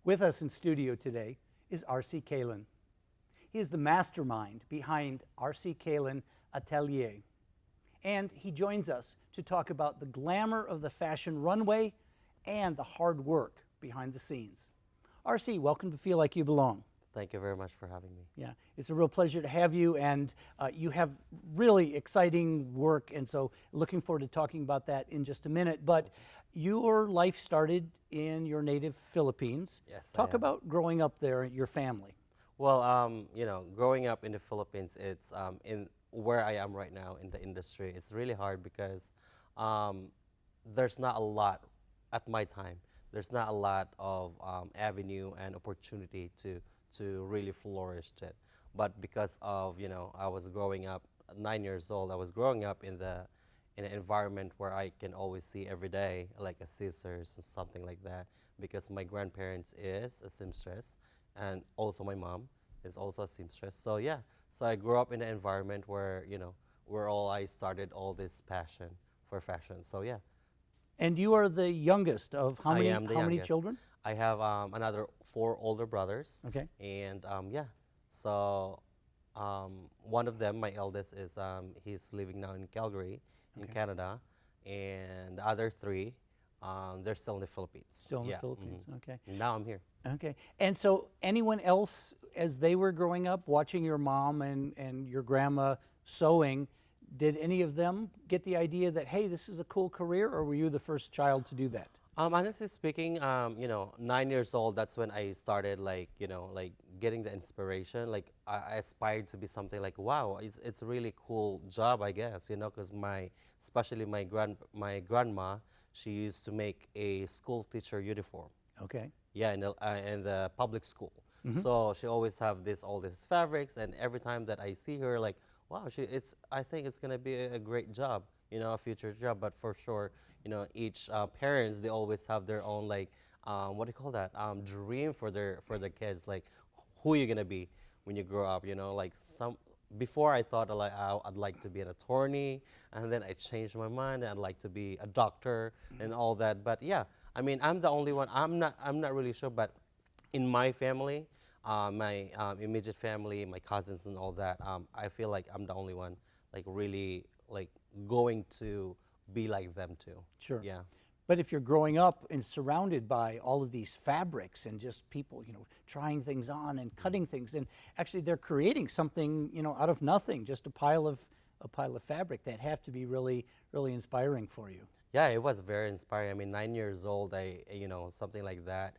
With us in studio today is RC Caylan. He is the mastermind behind RC Caylan Atelier. And he joins us to talk about the glamour of the fashion runway and the hard work behind the scenes. RC, welcome to Feel Like You Belong. Thank you very much for having me. Yeah, it's a real pleasure to have you, and you have really exciting work, and so looking forward to talking about that in just a minute. But your life started in your native Philippines. Yes, Talk about growing up there, your family. Well, growing up in the Philippines, it's in where I am right now in the industry. It's really hard because there's not a lot at my time. There's not a lot of avenue and opportunity to really flourish it. But because of, I was growing up 9 years old, I was growing up in an environment where I can always see every day, like a scissors and something like that, because my grandparents is a seamstress, and also my mom is also a seamstress. So yeah, so I grew up in an environment where, where I started all this passion for fashion. So yeah. And you are the youngest of how many, I am the how many youngest. children? I have another 4 older brothers. Okay. And yeah, so one of them, my eldest, is he's living now in Calgary, in Canada, and the other 3, they're still in the Philippines. Still in the Philippines, okay. Now I'm here. Okay. And so anyone else, as they were growing up, watching your mom and your grandma sewing, did any of them get the idea that, hey, this is a cool career, or were you the first child to do that? Honestly speaking, 9 years old, that's when I started, like getting the inspiration. Like I aspired to be something like, wow, it's a really cool job, I guess, because especially my grandma, she used to make a school teacher uniform. Okay. Yeah, in the public school. So she always have all these fabrics, and every time that I see her, like, wow, I think it's gonna be a great job, a future job. But for sure, each parents, they always have their own, like, what do you call that? Dream for their kids, like who you're gonna be when you grow up. Like before I thought like I'd like to be an attorney, and then I changed my mind and I'd like to be a doctor and all that. But yeah, I mean, I'm the only one. I'm not really sure, but in my family, my immediate family, my cousins and all that, I feel like I'm the only one, like really like going to be like them too. Sure. Yeah. But if you're growing up and surrounded by all of these fabrics and just people, trying things on and cutting things, and actually they're creating something, out of nothing, just a pile of fabric, that have to be really, really inspiring for you. Yeah, it was very inspiring. I mean, 9 years old, something like that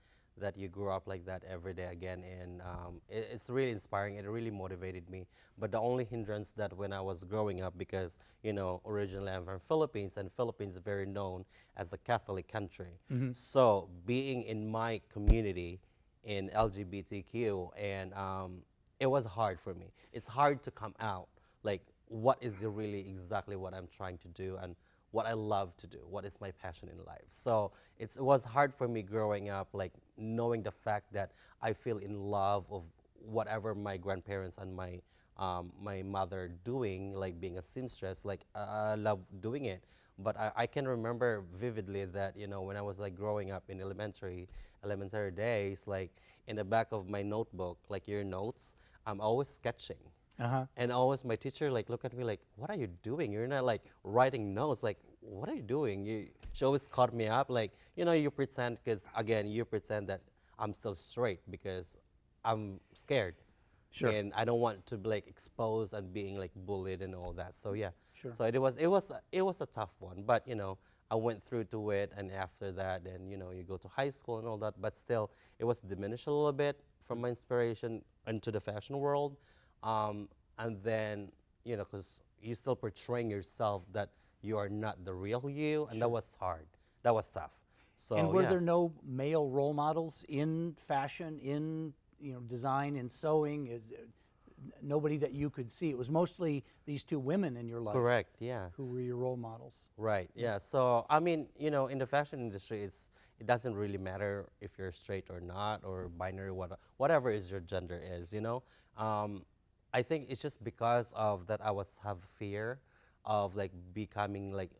you grew up like that every day again, and it's really inspiring. It really motivated me. But the only hindrance that when I was growing up, because originally I'm from Philippines, and Philippines is very known as a Catholic country. So being in my community in LGBTQ, and it was hard for me. It's hard to come out, like what is really exactly what I'm trying to do and what I love to do, what is my passion in life. So it was hard for me growing up, like knowing the fact that I feel in love of whatever my grandparents and my mother doing, like being a seamstress, like I love doing it. But I can remember vividly that, when I was like growing up in elementary days, like in the back of my notebook, like your notes, I'm always sketching. And always my teacher like look at me like, what are you doing? You're not like writing notes. Like, what are you doing? She always caught me up, like, you pretend, because again, you pretend that I'm still straight because I'm scared. Sure. And I don't want to be like exposed and being like bullied and all that. So yeah. Sure. So it was a tough one, but I went through to it, and after that, then you go to high school and all that, but still it was diminished a little bit from my inspiration into the fashion world. And then, because you're still portraying yourself that you are not the real you, and that was hard. That was tough. So, and were yeah. there no male role models in fashion, in design, in sewing? Nobody that you could see. It was mostly these 2 women in your life. Correct, yeah. Who were your role models. Right, yeah. So, I mean, in the fashion industry, it doesn't really matter if you're straight or not, or binary, whatever is your gender is, I think it's just because of that I have fear of like becoming like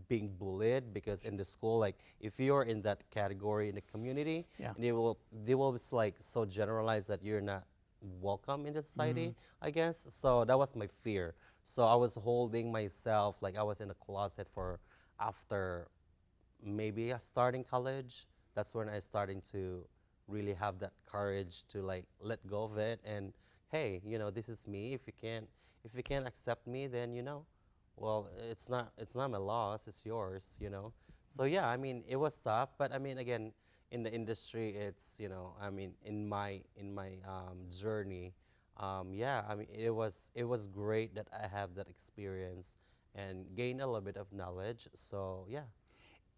being bullied, because in the school, like if you're in that category in the community, Yeah. they will just like so generalize that you're not welcome in the society, I guess. So that was my fear. So I was holding myself, like I was in a closet for after maybe starting college. That's when I starting to really have that courage to like let go of it, and hey, this is me. If you can't accept me, then well, it's not my loss, it's yours. So yeah, I mean, it was tough, but I mean, again, in the industry, it's I mean, in my journey, yeah, I mean, it was great that I have that experience and gain a little bit of knowledge. So yeah.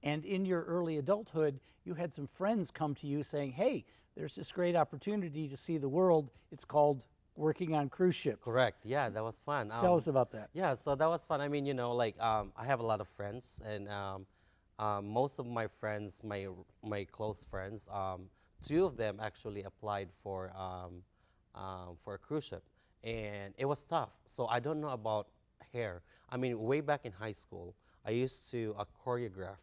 And in your early adulthood, you had some friends come to you saying, hey, there's this great opportunity to see the world. It's called working on cruise ships. Correct. Yeah, that was fun. Tell us about that. Yeah, so that was fun. I mean, like I have a lot of friends, and most of my friends, my close friends, two of them actually applied for a cruise ship, and it was tough. So I don't know about hair. I mean, way back in high school, I used to choreograph.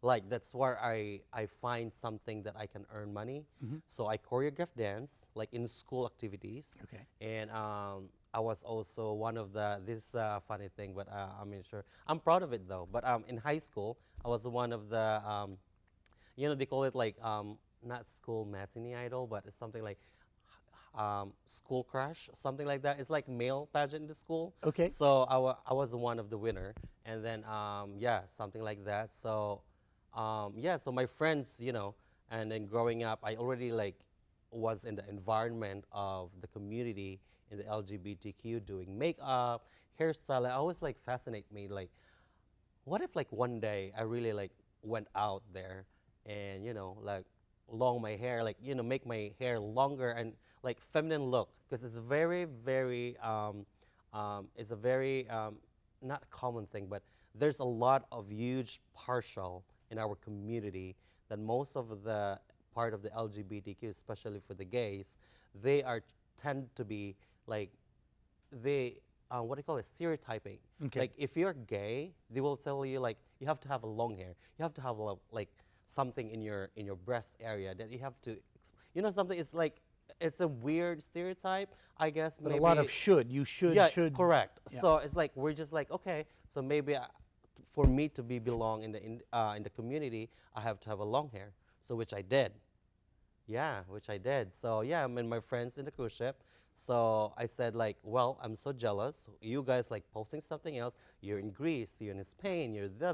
Like that's where I find something that I can earn money. So I choreograph dance like in school activities. Okay. And I was also one of this funny thing, but I'm not sure. I'm proud of it though. But in high school, I was one of the they call it like not school matinee idol, but it's something like school crush, something like that. It's like male pageant in the school. Okay. So I was one of the winner, and then yeah, something like that. So yeah, so my friends, and then growing up, I already like was in the environment of the community in the LGBTQ, doing makeup, hairstyle. I always like fascinate me, like what if like one day I really like went out there and like long my hair, like make my hair longer and like feminine look, because it's very very it's a very not common thing, but there's a lot of huge partial in our community that most of the part of the LGBTQ, especially for the gays, they are tend to be like they what do you call it, stereotyping. Okay. Like if you're gay, they will tell you like you have to have a long hair, you have to have like something in your breast area that you have to something. It's like it's a weird stereotype, I guess. But maybe a lot of should. You should, yeah, should. correct. Yeah. So it's like we're just like, okay, so maybe for me to belong in the community, I have to have a long hair. So which I did. Yeah, which I did. So yeah, I'm in my friends in the cruise ship. So I said like, well, I'm so jealous. You guys like posting something else. You're in Greece, you're in Spain, you're there.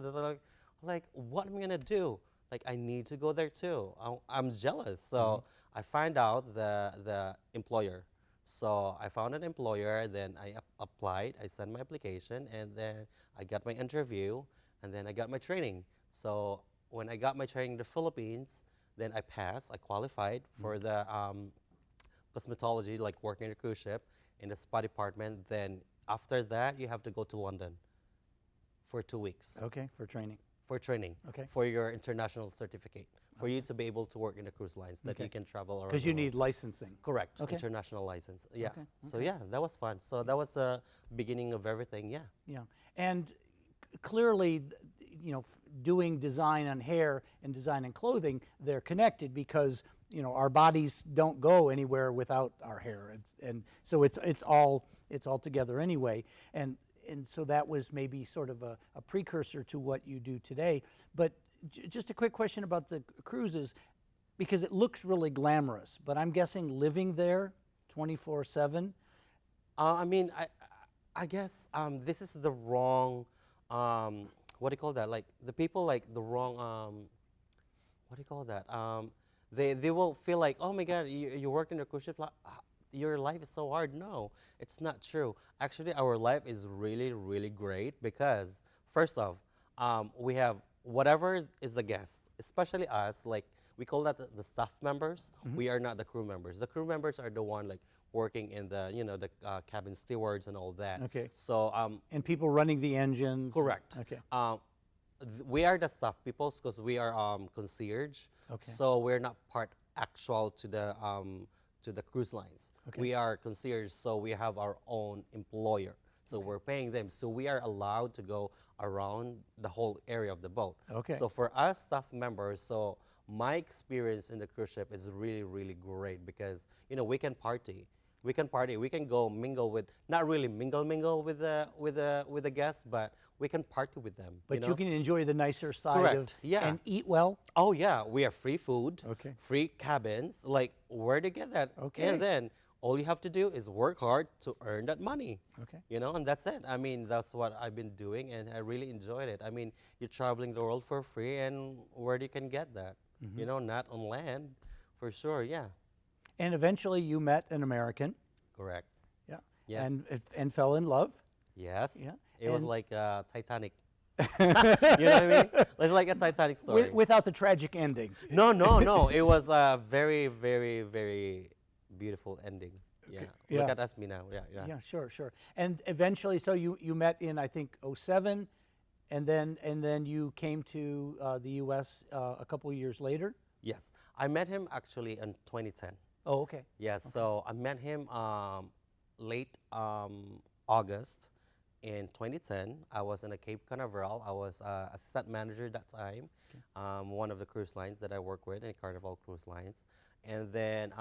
Like, what am I gonna do? Like, I need to go there too. I'm jealous. So I find out the employer. So I found an employer, then I applied, I sent my application, and then I got my interview, and then I got my training. So when I got my training in the Philippines, then I passed, I qualified for the cosmetology, like working in a cruise ship in the spa department. Then after that, you have to go to London for 2 weeks Okay, for training. for training, Okay. for your international certificate, for you to be able to work in the cruise lines, that Okay. you can travel around. Because the you world. need licensing. Correct. Okay. International license. Yeah. Okay, So yeah, that was fun. So that was the beginning of everything. Yeah. Yeah. And clearly, doing design on hair and design on clothing, they're connected because, our bodies don't go anywhere without our hair. And so it's all together anyway. And so that was maybe sort of a precursor to what you do today. But just a quick question about the cruises, because it looks really glamorous, but I'm guessing living there 24/7. I mean, I guess this is the wrong, what do you call that? Like the people like the wrong, what do you call that? They will feel like, oh my God, you work in a cruise ship, your life is so hard. No, it's not true. Actually, our life is really, really great because first off, we have whatever is the guest, especially us, like we call that the staff members. We are not the crew members. The crew members are the one like working in the, the cabin stewards and all that. Okay. So And people running the engines. correct. Okay. We are the staff people because we are concierge. Okay. So we're not part actual to the cruise lines. Okay. We are concierge, so we have our own employer. So we're paying them. So we are allowed to go around the whole area of the boat. Okay. So for us staff members, so my experience in the cruise ship is really, really great because, you know, we can party. We can party. We can go mingle with, not really mingle with the guests, but we can party with them. But know? you can enjoy the nicer side of Correct, yeah. and eat well. Oh yeah, we have free food, Okay. free cabins. Like, where to get that? Okay. And then all you have to do is work hard to earn that money. Okay. You know, and that's it. I mean, that's what I've been doing, and I really enjoyed it. I mean, you're traveling the world for free, and where you can get that? You know, not on land, for sure. Yeah. And eventually you met an American. Correct. Yeah. Yeah. And fell in love. Yes. Yeah. It was And- like Titanic. You know what I mean? It's like a Titanic story. Without the tragic ending. No, no, no. It was a very, very, very beautiful ending. Yeah. Yeah. Look at me now. Yeah, yeah. Yeah, sure. And eventually, so you met in, I think, '07, and then you came to the U.S. A couple of years later. Yes. I met him actually in 2010. Oh, okay. Yes. So I met him late August in 2010. I was in a Cape Canaveral. I was assistant manager that time, one of the cruise lines that I work with in Carnival Cruise Lines. And then,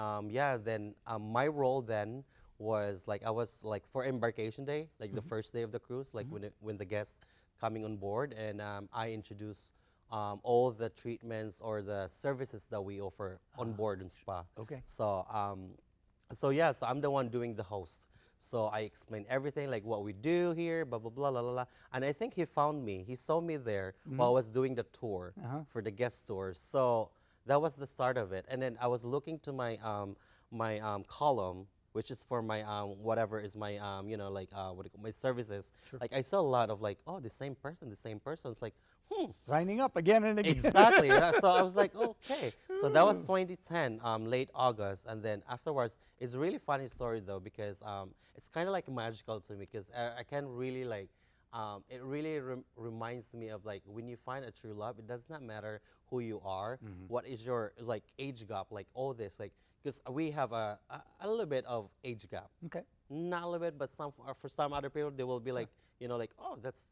my role then was like, I was like for embarkation day, like the first day of the cruise, like when the guests coming on board, and I introduce all the treatments or the services that we offer on board in spa. Okay. So, so I'm the one doing the host. So I explain everything, like what we do here, blah, blah, blah, la, la, la. And I think he found me. He saw me there while I was doing the tour for the guest tours. So that was the start of it. And then I was looking to my column, which is for my whatever is my my services. Sure. Like I saw a lot of like, oh, the same person. It's like, Signing up again and again. exactly. So I was like, okay. So that was 2010, late August, and then afterwards, it's a really funny story though because it's kind of like magical to me because I can really like. It really reminds me of like when you find a true love, it does not matter who you are, what is your like age gap, like all this, like because we have a little bit of age gap. Okay. Not a little bit, but for some other people they will be like, you know, like, oh, that's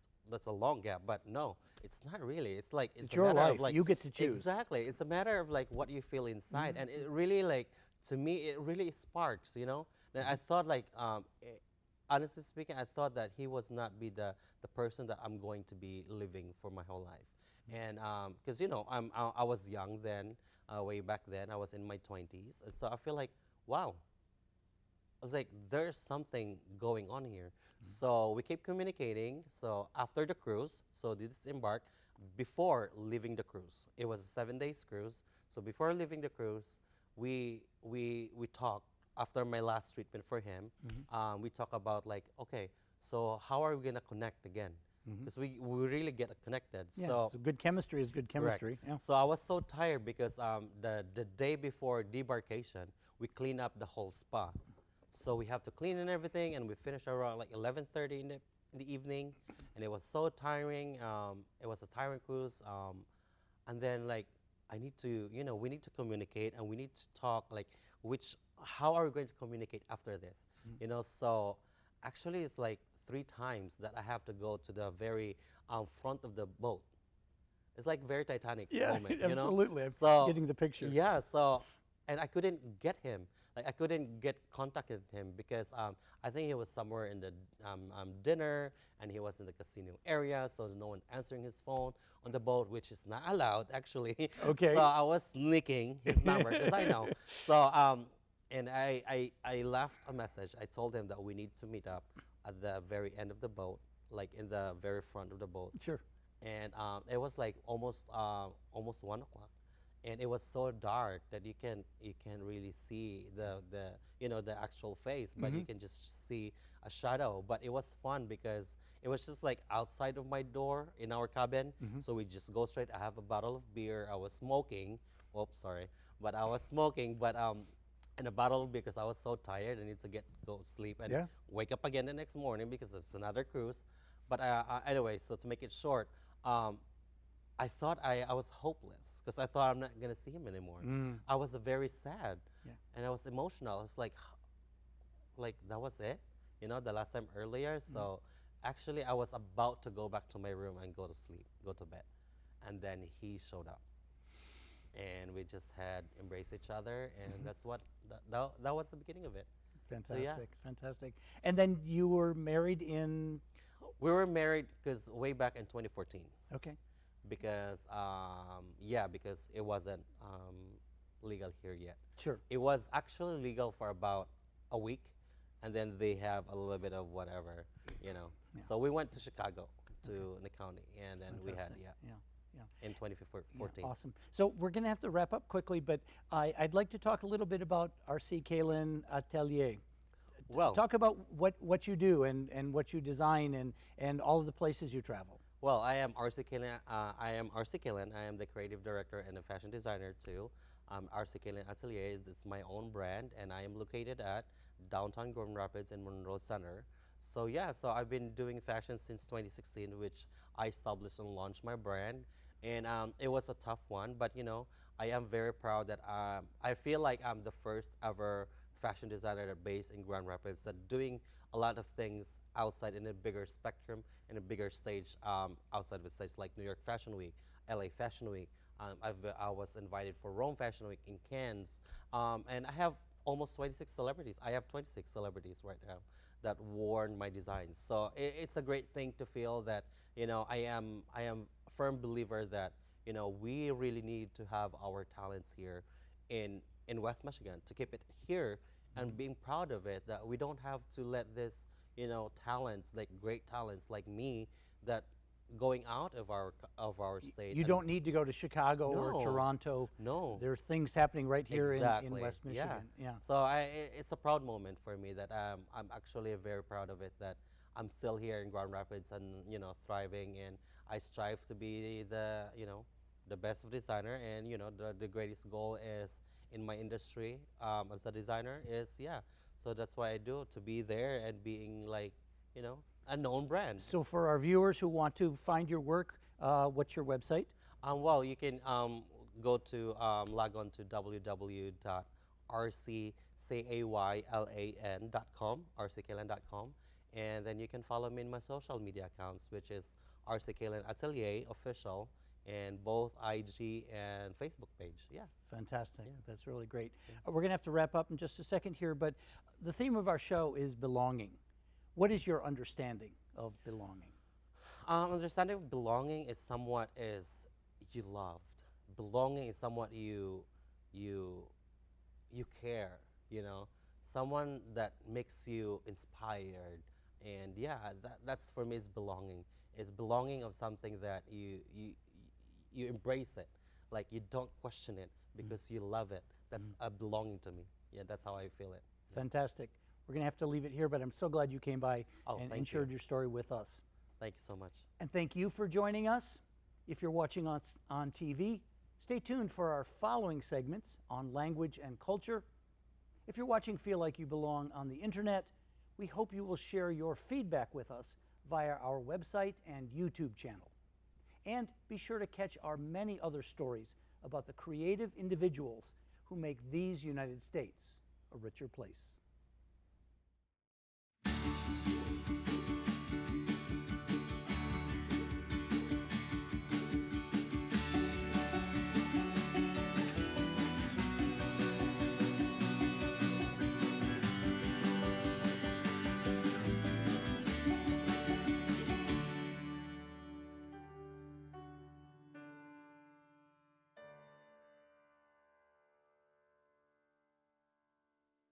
a long gap, but no, it's not really. It's like It's a your matter life. of like You get to choose. Exactly. It's a matter of like what you feel inside, and it really like to me it really sparks. You know, and I thought like honestly speaking, I thought that he was not be the person that I'm going to be living for my whole life, and because you know I was young then, way back then I was in my 20s, and so I feel like wow. I was like, there's something going on here. So we keep communicating. So after the cruise, so this embark before leaving the cruise. It was a 7 days cruise. So before leaving the cruise, we talked after my last treatment for him. We talk about like, okay, so how are we gonna connect again? Because we really get connected. Yeah, So so good chemistry is good chemistry. correct. Yeah. So I was so tired because the day before debarkation, we clean up the whole spa. So we have to clean and everything, and we finished around like 11:30 in the evening, and it was so tiring. It was a tiring cruise, and then like I need to, you know, we need to communicate and we need to talk like how are we going to communicate after this, you know? So actually, it's like 3 times that I have to go to the very front of the boat. It's like very Titanic Yeah, moment, you know? absolutely. I'm So getting the picture. yeah, so, and I couldn't get him. Like I couldn't get contacted him because I think he was somewhere in the dinner and he was in the casino area, so there's no one answering his phone on the boat, which is not allowed actually. Okay. So I was sneaking his number because I know. So and I left a message. I told him that we need to meet up at the very end of the boat, like in the very front of the boat. Sure. And it was like almost 1 o'clock, and it was so dark that you can really see the the actual face, but you can just see a shadow. But it was fun because it was just like outside of my door in our cabin, so we just go straight. I have a bottle of beer. I was smoking. Oops, sorry, but I was smoking, but and a bottle of beer because I was so tired. I need to go sleep and Yeah. wake up again the next morning because it's another cruise. But anyway, so to make it short, I thought I was hopeless because I thought I'm not gonna see him anymore. I was very sad, Yeah. and I was emotional. It's like that was it, you know, the last time earlier. So actually, I was about to go back to my room and go to sleep, go to bed, and then he showed up, and we just had embraced each other, and that's what that was the beginning of it. So yeah, Fantastic, fantastic. And then you were married in, we were married because way back in 2014. okay, Because yeah, because it wasn't legal here yet. sure. It was actually legal for about a week, and then they have a little bit of whatever, you know. Yeah. So we went to Chicago to the county, and then we had Fantastic. yeah Yeah. in 2014. Awesome. So we're going to have to wrap up quickly, but I'd like to talk a little bit about RC Caylan Atelier. Well, Talk about what you do and what you design and all of the places you travel. well, I am RC Caylan. I am RC Caylan. I am the creative director and a fashion designer too. RC Caylan Atelier is my own brand, and I am located at downtown Grand Rapids in Monroe Center. So yeah, so I've been doing fashion since 2016, which I established and launched my brand, and it was a tough one, but you know, I am very proud that I feel like I'm the first ever fashion designer that based in Grand Rapids that doing a lot of things outside in a bigger spectrum in a bigger stage outside of the states like New York Fashion Week, LA Fashion Week. I was invited for Rome Fashion Week in Cannes, and I have almost 26 celebrities. I have 26 celebrities right now that worn my designs. So it's a great thing to feel that you know I am a firm believer that you know we really need to have our talents here in West Michigan to keep it here and being proud of it, that we don't have to let this you know talents like great talents like me that going out of our state. You and don't need to go to Chicago or No, Toronto. no. There's things happening right here in Exactly. West Michigan. Yeah. So it's a proud moment for me that I'm actually very proud of it that I'm still here in Grand Rapids and you know thriving, and I strive to be the you know the best of designer, and you know the greatest goal is in my industry as a designer is yeah. So that's why I do to be there and being like you know a known brand. So for our viewers who want to find your work, what's your website? Well, you can go to log on to www.rccaylan.com, rccaylan.com, and then you can follow me in my social media accounts, which is RC Caylan Atelier Official, and both IG and Facebook page. Yeah. Fantastic. Yeah. That's really great. We're going to have to wrap up in just a second here, but the theme of our show is belonging. What is your understanding of belonging? Understanding of belonging is somewhat is you loved. Belonging is somewhat you care. You know, someone that makes you inspired, and yeah, that's for me is belonging. It's belonging of something that you embrace it, like you don't question it because you love it. That's a belonging to me. Yeah, that's how I feel it. Fantastic. We're going to have to leave it here, but I'm so glad you came by Oh, and thank shared you. your story with us. Thank you so much. And thank you for joining us. If you're watching on TV, stay tuned for our following segments on language and culture. If you're watching Feel Like You Belong on the internet, we hope you will share your feedback with us via our website and YouTube channel. And be sure to catch our many other stories about the creative individuals who make these United States a richer place.